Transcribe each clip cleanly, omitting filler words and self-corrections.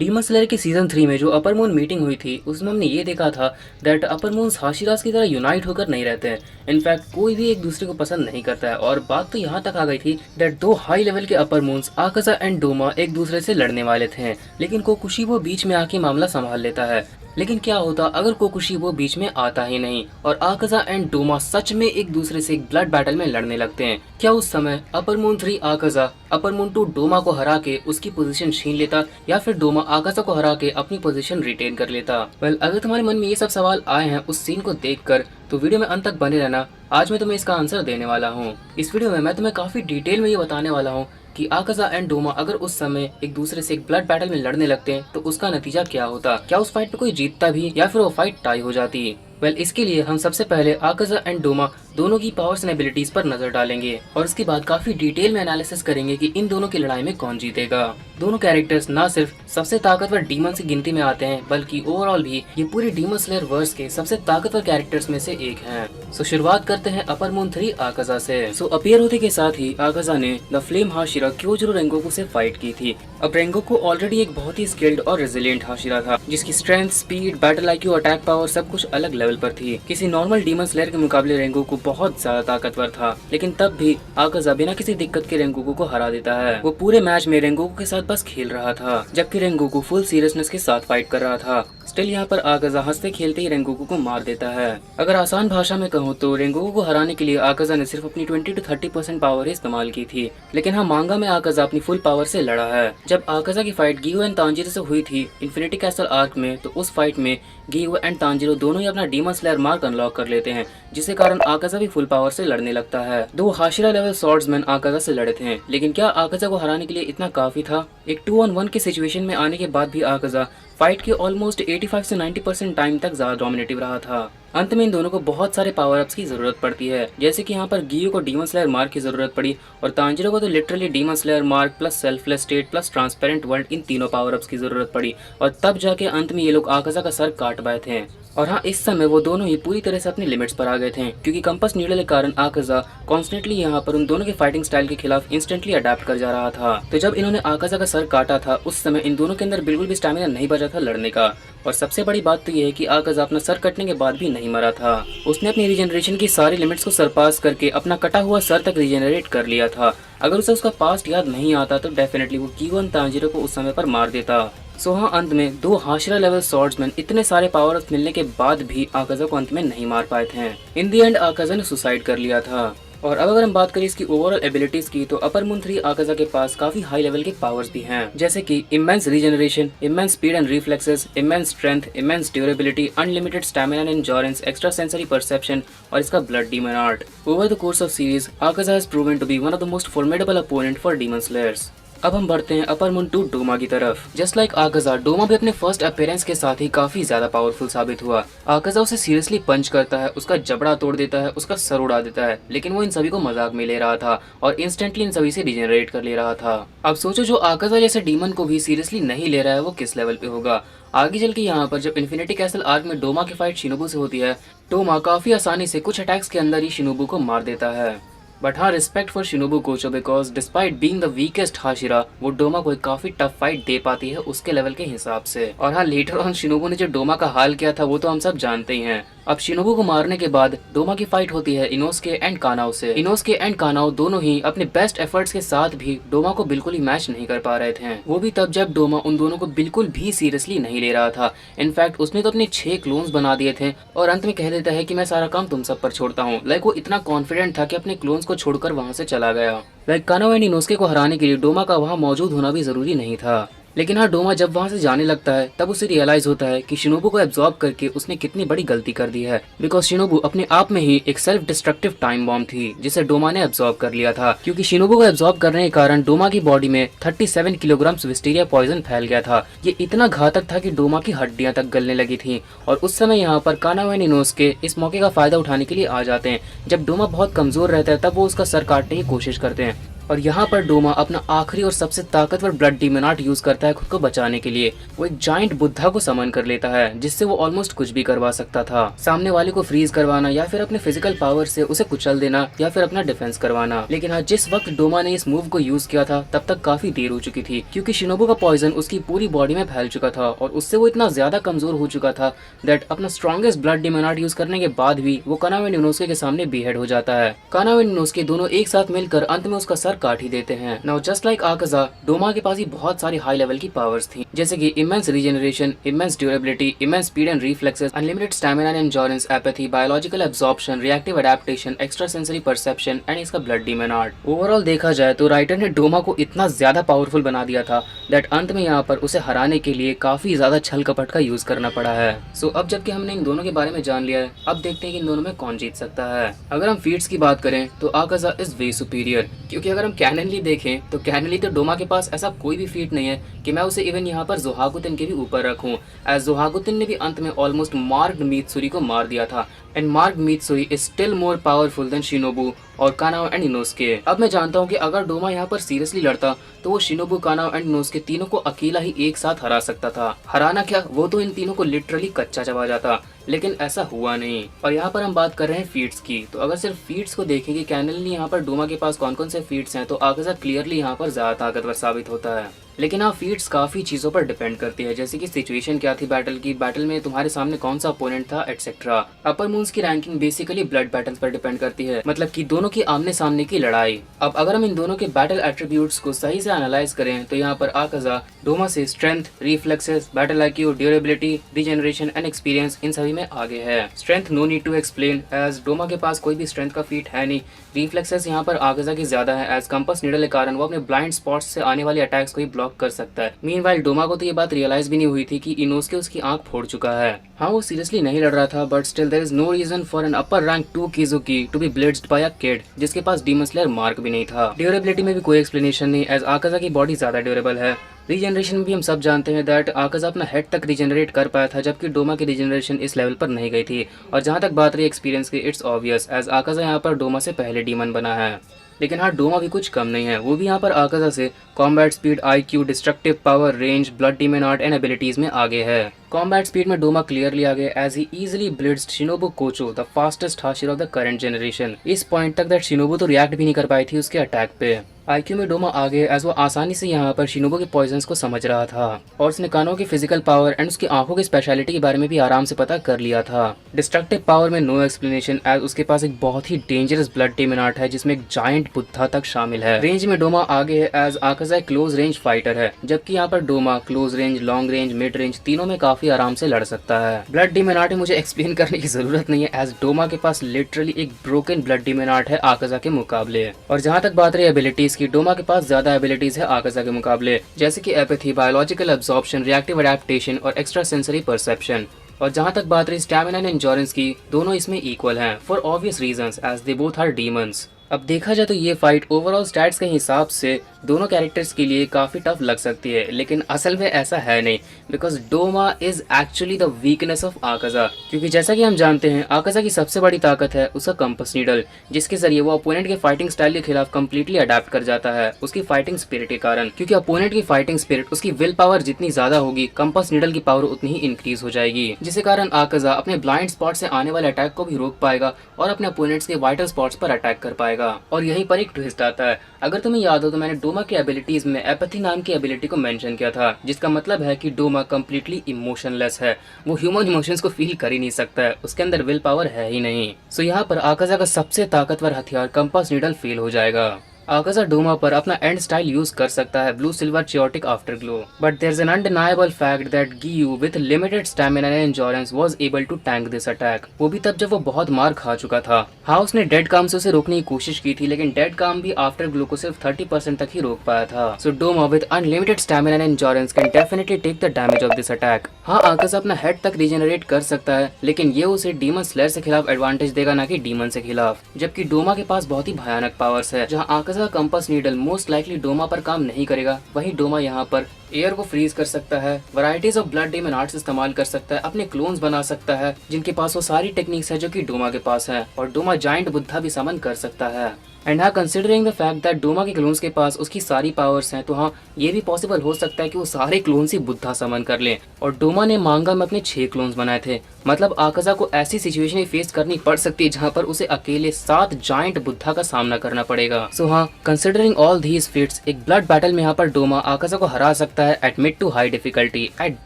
Demon slayer के season 3 में जो अपर मून मीटिंग हुई थी उसमें हमने ये देखा था दैट अपर मून्स हाशिरास की तरह यूनाइट होकर नहीं रहते हैं। इनफैक्ट कोई भी एक दूसरे को पसंद नहीं करता है और बात तो यहाँ तक आ गई थी दैट दो हाई लेवल के अपर मून्स आकाजा एंड डोमा एक दूसरे से लड़ने वाले थे, लेकिन कोकुशिबो बीच में आके मामला संभाल लेता है। लेकिन क्या होता अगर कोकुशिबो बीच में आता ही नहीं और आकाजा एंड डोमा सच में एक दूसरे से एक ब्लड बैटल में लड़ने लगते हैं? क्या उस समय upper moon 3 Akaza upper moon 2 Doma को हरा के उसकी पोजीशन छीन लेता या फिर डोमा आकाजा को हरा के अपनी पोजीशन रिटेन कर लेता? अगर तुम्हारे मन में ये सब सवाल आए हैं उस सीन को देखकर तो वीडियो में अंत तक बने रहना। आज मैं तुम्हें इसका आंसर देने वाला हूँ। इस वीडियो में मैं तुम्हें काफी डिटेल में ये बताने वाला हूँ कि आकाजा एंड डोमा अगर उस समय एक दूसरे से एक ब्लड बैटल में लड़ने लगते हैं तो उसका नतीजा क्या होता, क्या उस फाइट में कोई जीतता भी या फिर वो फाइट टाई हो जाती। इसके लिए हम सबसे पहले आकाजा एंड डोमा दोनों की पावर्स एंड एबिलिटीज पर नजर डालेंगे और उसके बाद काफी डिटेल में एनालिसिस करेंगे कि इन दोनों की लड़ाई में कौन जीतेगा। दोनों कैरेक्टर्स ना सिर्फ सबसे ताकतवर डीमन की गिनती में आते हैं बल्कि ओवरऑल भी ये पूरी डीमन स्लेयर वर्स के सबसे ताकतवर कैरेक्टर्स में से एक हैं। शुरुआत करते हैं अपर मून 3 आकाजा से। अपीयर होते के साथ ही आकाजा ने द फ्लेम हाशिरा क्योजरो रेंगोकू से फाइट की थी। अब रेंगोकू ऑलरेडी एक बहुत ही स्किल्ड और रेजिलिएंट हाशिरा था जिसकी strength, speed, battle IQ, attack power सब कुछ अलग लेवल पर थी। किसी नॉर्मल डीमन स्लेयर के मुकाबले रेंगोकू बहुत ज्यादा ताकतवर था, लेकिन तब भी आकाजा बिना किसी दिक्कत के रेंगोकू को हरा देता है। वो पूरे मैच में रेंगोकू के साथ बस खेल रहा था जबकि रेंगोकू फुल सीरियसनेस के साथ फाइट कर रहा था। स्टिल यहाँ पर आकाजा हंसते खेलते ही रेंगोकू को मार देता है। अगर आसान भाषा में कहूँ तो रेंगोकू को हराने के लिए आकाजा ने सिर्फ अपनी 20 to 30% पावर ही इस्तेमाल की थी, लेकिन हाँ मांगा में आकाजा अपनी फुल पावर से लड़ा है। जब आकाजा की फाइट गियो एंड तांजीरो से हुई थी इन्फिनिटी कैसल आर्क में, तो उस फाइट में गियो एंड तांजीरो दोनों ही अपना डीमन स्लेयर मार्क अनलॉक कर लेते हैं, जिसके कारण आकाजा भी फुल पावर से लड़ने लगता है। दो हाशिरा लेवल स्वॉर्ड्समैन आकाजा से लड़े थे, लेकिन क्या आकाजा को हराने के लिए इतना काफी था? एक 2-on-1 के सिचुएशन में आने के बाद भी आकाजा फाइट के ऑलमोस्ट 85 से 90% टाइम तक ज्यादा डोमिनेटिव रहा था। अंत में इन दोनों को बहुत सारे पावर अप्स की जरूरत पड़ती है, जैसे कि यहाँ पर गियो को डीमन स्लेयर मार्क की जरूरत पड़ी और तांजीरो को तो literally demon slayer mark plus selfless state plus transparent world, इन तीनों पावर अप्स की जरूरत पड़ी और तब जाके अंत में ये लोग आकाजा का सर काट पाए थे। और हाँ, इस समय वो दोनों ही पूरी तरह से अपनी लिमिट्स पर आ गए थे क्योंकि कंपास नीडल के कारण आकाजा कॉन्स्टेंटली यहाँ पर उन दोनों के फाइटिंग स्टाइल के खिलाफ इंस्टेंटली अडेप्ट कर जा रहा था। तो जब इन्होंने आकाजा का सर काटा था उस समय इन दोनों के अंदर बिल्कुल भी स्टैमिना नहीं बचा था लड़ने का। और सबसे बड़ी बात तो ये है कि आकाजा अपना सर कटने के बाद भी नहीं मरा था। उसने अपनी रीजनरेशन की सारी लिमिट्स को सरपास करके अपना कटा हुआ सर तक रीजनरेट कर लिया था। अगर उसे उसका पास्ट याद नहीं आता तो डेफिनेटली वो गियो एंड तांजीरो को उस समय पर मार देता। हाँ, अंत में दो हाशिरा लेवल स्वॉर्ड्समैन इतने सारे पावर अप्स मिलने के बाद भी आकाजा को अंत में नहीं मार पाए थे। इन दी एंड आकाजा ने सुसाइड कर लिया था। और अब अगर हम बात करें इसकी ओवरऑल एबिलिटीज की तो अपर मून 3 आकाजा के पास काफी हाई लेवल के पावर्स भी हैं, जैसे कि immense regeneration, immense speed and reflexes, immense strength, immense durability, unlimited stamina and endurance, extra sensory perception और इसका blood demon art. Over the course of series Akaza has proven to be one of the most formidable opponent for demon slayers. अब हम बढ़ते हैं upper moon 2 Doma की तरफ। Just like Akaza, Doma भी अपने फर्स्ट अपीयरेंस के साथ ही काफी ज्यादा पावरफुल साबित हुआ। आकाजा उसे सीरियसली पंच करता है, उसका जबड़ा तोड़ देता है, उसका सर उड़ा देता है, लेकिन वो इन सभी को मजाक में ले रहा था और इंस्टेंटली इन सभी से डिजेनरेट कर ले रहा था। अब सोचो जो आकाजा जैसे डीमन को भी सीरियसली नहीं ले रहा है वो किस लेवल पे होगा। आगे चल के यहाँ पर जब इन्फिनिटी कैसल आर्क में डोमा की फाइट शिनोबू से होती है, डोमा काफी आसानी से कुछ अटैक्स के अंदर ही शिनोबू को मार देता है। बट हाँ, respect for Shinobu Kocho because despite being the weakest Hashira वो डोमा को एक काफी टफ फाइट दे पाती है उसके लेवल के हिसाब से। और हाँ, लेटर ऑन शिनोबू ने जो डोमा का हाल किया था वो तो हम सब जानते ही हैं। अब शिनोबू को मारने के बाद डोमा की फाइट होती है इनोस्के एंड कानाओ से। इनोस्के एंड कानाओ दोनों ही अपने बेस्ट एफर्ट्स के साथ भी डोमा को बिल्कुल ही मैच नहीं कर पा रहे थे, वो भी तब जब डोमा उन दोनों को बिल्कुल भी सीरियसली नहीं ले रहा था। इनफैक्ट उसने तो अपने 6 क्लोन्स बना दिए थे और अंत में कह देता है कि मैं सारा काम तुम सब पर छोड़ता हूँ। वो इतना कॉन्फिडेंट था कि अपने क्लोन्स को छोड़कर वहाँ से चला गया। कानाओ एंड इनोस्के को हराने के लिए डोमा का वहाँ मौजूद होना भी जरूरी नहीं था। लेकिन हाँ, डोमा जब वहाँ से जाने लगता है तब उसे रियलाइज होता है कि शिनोबू को एब्जॉर्ब करके उसने कितनी बड़ी गलती कर दी है, बिकॉज शिनोबू अपने आप में ही एक सेल्फ डिस्ट्रक्टिव टाइम बॉम्ब थी जिसे डोमा ने एब्जॉर्ब कर लिया था। क्योंकि शिनोबू को एब्जॉर्ब करने के कारण डोमा की बॉडी में 37 किलोग्राम विस्टीरिया पॉइजन फैल गया था। ये इतना घातक था कि डोमा की हड्डियां तक गलने लगी थी। और उस समय यहाँ पर कानाओ एंड इनोस्के इस मौके का फायदा उठाने के लिए आ जाते हैं। जब डोमा बहुत कमजोर रहता है तब वो उसका सर काटने की कोशिश करते हैं, और यहाँ पर डोमा अपना आखिरी और सबसे ताकतवर ब्लड डीमन आर्ट यूज करता है खुद को बचाने के लिए। वो एक जाइंट बुद्धा को समन कर लेता है जिससे वो ऑलमोस्ट कुछ भी करवा सकता था, सामने वाले को फ्रीज करवाना या फिर अपने फिजिकल पावर से उसे कुचल देना या फिर अपना डिफेंस करवाना। लेकिन हाँ, जिस वक्त डोमा ने इस मूव को यूज किया था तब तक काफी देर हो चुकी थी, क्योंकि शिनोबु का पॉइजन उसकी पूरी बॉडी में फैल चुका था और उससे वो इतना ज्यादा कमजोर हो चुका था दैट अपना strongest blood demon art use करने के बाद भी वो कानावे निनोस्के के सामने बीहेड हो जाता है। कानावे निनोस्के दोनों एक साथ मिलकर अंत में उसका सर काट ही देते हैं। Now just like Akaza, Doma के पास ही बहुत सारी हाई लेवल की पावर्स थी, जैसे कि immense regeneration, immense durability, immense speed and reflexes, unlimited stamina and endurance, apathy, biological absorption, reactive adaptation, extra sensory perception and इसका ब्लड डीमन आर्ट। ओवरऑल देखा जाए तो राइटर ने डोमा को इतना ज्यादा पावरफुल बना दिया था दैट अंत में यहाँ पर उसे हराने के लिए काफी ज्यादा छल कपट का यूज करना पड़ा है। सो अब जबकि हमने इन दोनों के बारे में जान लिया है, अब देखते हैं कि इन दोनों में कौन जीत सकता है। अगर हम फीट्स की बात करें तो आकाजा इज वे सुपीरियर, क्योंकि अगर हम कैननली देखें तो कैननली तो डोमा के पास ऐसा कोई भी फीट नहीं है कि मैं उसे इवन यहाँ पर जोहागुतिन के भी ऊपर रखूं, एज जोहागुतिन ने भी अंत में ऑलमोस्ट मार्क्ड मीत्सुरी को मार दिया था and marked Mitsuri is still more powerful than Shinobu और कानाओ एंड इनोस्के। अब मैं जानता हूँ कि अगर डोमा यहाँ पर सीरियसली लड़ता तो वो शिनोबु, कानाओ एंड इनोस्के तीनों को अकेला ही एक साथ हरा सकता था। हराना क्या, वो तो इन तीनों को लिटरली कच्चा चबा जाता, लेकिन ऐसा हुआ नहीं। और यहाँ पर हम बात कर रहे हैं फीट्स की, तो अगर सिर्फ फीट्स को देखें कि कैननली यहाँ पर डोमा के पास कौन कौन से फीट्स हैं, तो आकाजा क्लियरली यहाँ पर ज्यादा ताकतवर साबित होता है। लेकिन हाँ, फीट्स काफी चीजों पर डिपेंड करती है, जैसे कि सिचुएशन क्या थी बैटल की, बैटल में तुम्हारे सामने कौन सा अपोनेंट था एटसेट्रा। अपर मून्स की रैंकिंग बेसिकली ब्लड बैटल्स पर डिपेंड करती है, मतलब कि दोनों की आमने सामने की लड़ाई। अब अगर हम इन दोनों के बैटल एट्रीब्यूट्स को सही से एनालाइज करें तो यहाँ पर आकाजा डोमा से strength, reflexes, battle IQ, durability, regeneration and experience इन सभी में आगे है। Strength no need to explain, as Doma के पास कोई भी स्ट्रेंथ का फीट है नहीं। रिफ्लेक्सेस यहाँ पर आकाजा की ज्यादा है, एज कंपास नीडल के कारण वो अपने ब्लाइंड स्पॉट्स से आने वाले अटैक्स को ही ब्लॉक कर सकता है। मीनवाइल डोमा को तो ये बात रियलाइज भी नहीं हुई थी कि इनोस्के उसकी आंख फोड़ चुका है। हाँ, वो सीरियसली नहीं लड़ रहा था, but still there is no reason for an upper rank 2 Kizuki to be blitzed by a kid जिसके पास डीमन स्लेयर मार्क भी नहीं था। ड्यूरेबिलिटी में भी कोई एक्सप्लेनेशन नहीं, एज आकाजा की बॉडी ज्यादा ड्यूरेबल है। रीजनरेशन में भी हम सब जानते हैं दैट आकाजा अपना हेड तक रीजनरेट कर पाया था, जबकि डोमा की रीजनरेशन इस लेवल पर नहीं गई थी। और जहाँ तक बात रही एक्सपीरियंस की, इट्स ऑब्वियस, एज आकाजा यहाँ पर डोमा से पहले डीमन बना है। लेकिन हाँ, डोमा भी कुछ कम नहीं है, वो भी यहाँ पर आकाजा से combat speed, IQ, destructive power, range, blood demon art and abilities में आगे है। कॉम्बैट स्पीड में डोमा क्लियरली आगे, as he easily blitzed Shinobu Kocho, the fastest Hashira of the current generation. इस पॉइंट तक दैट शिनोबु तो react भी नहीं कर पाई थी उसके अटैक पे। आईक्यू में डोमा आगे, एज वो आसानी से यहाँ पर शिनोबु के पॉइजन्स को समझ रहा था और उसने कानों की फिजिकल पावर एंड उसकी आंखों की स्पेशलिटी के बारे में भी आराम से पता कर लिया था। डिस्ट्रक्टिव पावर में नो एक्सप्लेनेशन, एज उसके पास एक बहुत ही डेंजरस ब्लड डीमन आर्ट है जिसमें एक जायंट बुद्धा तक शामिल है। रेंज में डोमा आगे है, as Akaza close range fighter है, जबकि यहाँ पर Doma close range, long range, mid range तीनों में काफी आराम से लड़ सकता है। ब्लड डीमन आर्ट मुझे एक्सप्लेन करने की जरूरत नहीं है, एज डोमा के पास लिटरली एक ब्रोकन ब्लड डीमन आर्ट है आकाजा के मुकाबले। और जहाँ तक बात रही एबिलिटीज की, डोमा के पास ज्यादा एबिलिटीज है आकाजा के मुकाबले, जैसे कि apathy, biological absorption, reactive adaptation और एक्स्ट्रा सेंसरी परसेप्शन। और जहाँ तक बात रही स्टैमिना एंड एंड्योरेंस की, दोनों इसमें इक्वल हैं for obvious reasons, as they both are demons. अब देखा जाए तो ये फाइट ओवरऑल स्टैट्स के हिसाब से दोनों कैरेक्टर्स के लिए काफी टफ लग सकती है, लेकिन असल में ऐसा है नहीं, because Doma is actually the weakness of Akaza. क्योंकि जैसा कि हम जानते हैं आकाजा की सबसे बड़ी ताकत है उसका कंपास नीडल, जिसके जरिए वो अपोनेंट के फाइटिंग स्टाइल के खिलाफ कम्प्लीटली अडेप्ट कर जाता है उसकी फाइटिंग स्पिरिट के कारण। क्योंकि अपोनेंट की फाइटिंग स्पिरिट, उसकी विल पावर जितनी ज्यादा होगी, कंपास नीडल की पावर उतनी ही इंक्रीज हो जाएगी, जिसके कारण आकाजा अपने ब्लाइंड स्पॉट से आने वाले अटैक को भी रोक पाएगा और अपने अपोनेंट्स के वाइटल स्पॉट्स पर अटैक कर पाएगा। और यहीं पर एक ट्विस्ट आता है। अगर तुम्हें याद हो तो मैंने डोमा की एबिलिटीज में एपैथी नाम की एबिलिटी को मेंशन किया था, जिसका मतलब है कि डोमा कंप्लीटली इमोशनलेस है, वो ह्यूमन इमोशंस को फील कर ही नहीं सकता है, उसके अंदर विल पावर है ही नहीं। सो यहाँ पर आकाजा का सबसे ताकतवर हथियार कंपास नीडल फेल हो जाएगा। आकाजा डोमा पर अपना एंड स्टाइल यूज कर सकता है, blue silver chaotic afterglow, but there is an undeniable fact that Giyu with limited stamina and endurance was able to tank this attack, वो भी तब जब वो बहुत मार खा चुका था। हाँ, उसने डेड काम से उसे रोकने की कोशिश की थी, लेकिन डेड काम भी आफ्टर ग्लो को सिर्फ 30% तक ही रोक पाया था। So Doma with unlimited stamina and endurance can definitely take the damage of this attack. हाँ, आकाजा अपना हेड तक रीजनरेट कर सकता है, लेकिन ये उसे डीमन स्लेयर से खिलाफ एडवांटेज देगा, ना कि डीमन से खिलाफ। जबकि डोमा के पास बहुत ही भयानक पावर्स है, जहाँ आकाजा का compass needle most likely Doma पर काम नहीं करेगा, वहीं डोमा यहाँ पर एयर को फ्रीज कर सकता है, varieties of blood demon arts इस्तेमाल कर सकता है, अपने क्लोन्स बना सकता है जिनके पास वो सारी टेक्निक्स है जो कि डोमा के पास है, और डोमा जाइंट बुद्धा भी समन कर सकता है। एंड हाँ, considering the fact that Doma के क्लोन्स के पास उसकी सारी पावर्स हैं, तो हाँ ये भी पॉसिबल हो सकता है कि वो सारे क्लोन्स ही बुद्धा समन कर ले। और डोमा ने मांगा में अपने 6 क्लोन्स बनाए थे, मतलब आकाजा को ऐसी सिचुएशन फेस करनी पड़ सकती है जहाँ पर उसे अकेले 7 जाइंट बुद्धा का सामना करना पड़ेगा। सो हाँ, कंसिडरिंग ऑल दीज फिट्स, एक ब्लड बैटल में यहाँ पर डोमा आकाजा को हरा सकता है at mid to high difficulty at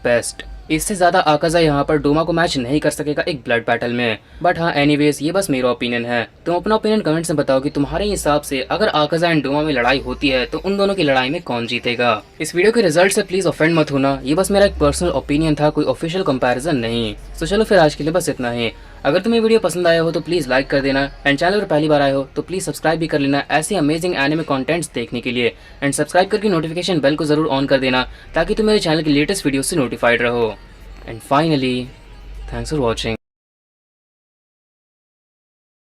best. इससे ज्यादा आकाजा यहाँ पर डोमा को मैच नहीं कर सकेगा एक ब्लड बैटल में। बट हाँ एनीवेज, ये बस मेरा ओपिनियन है। तुम अपना ओपिनियन कमेंट्स में बताओ कि तुम्हारे हिसाब से अगर आकाजा एंड डोमा में लड़ाई होती है तो उन दोनों की लड़ाई में कौन जीतेगा। इस वीडियो के रिजल्ट से प्लीज ऑफेंड मत होना, ये बस मेरा एक पर्सनल ओपिनियन था, कोई ऑफिशियल कंपैरिजन नहीं। तो चलो फिर आज के लिए बस इतना ही। अगर तुम्हें वीडियो पसंद आया हो तो प्लीज लाइक कर देना, एंड चैनल पर पहली बार आए हो तो प्लीज सब्सक्राइब भी कर लेना ऐसे अमेजिंग एनिमे कंटेंट्स देखने के लिए। एंड सब्सक्राइब करके नोटिफिकेशन बेल को जरूर ऑन कर देना ताकि तुम मेरे चैनल की लेटेस्ट वीडियो से नोटिफाइड रहो। And finally, thanks for watching.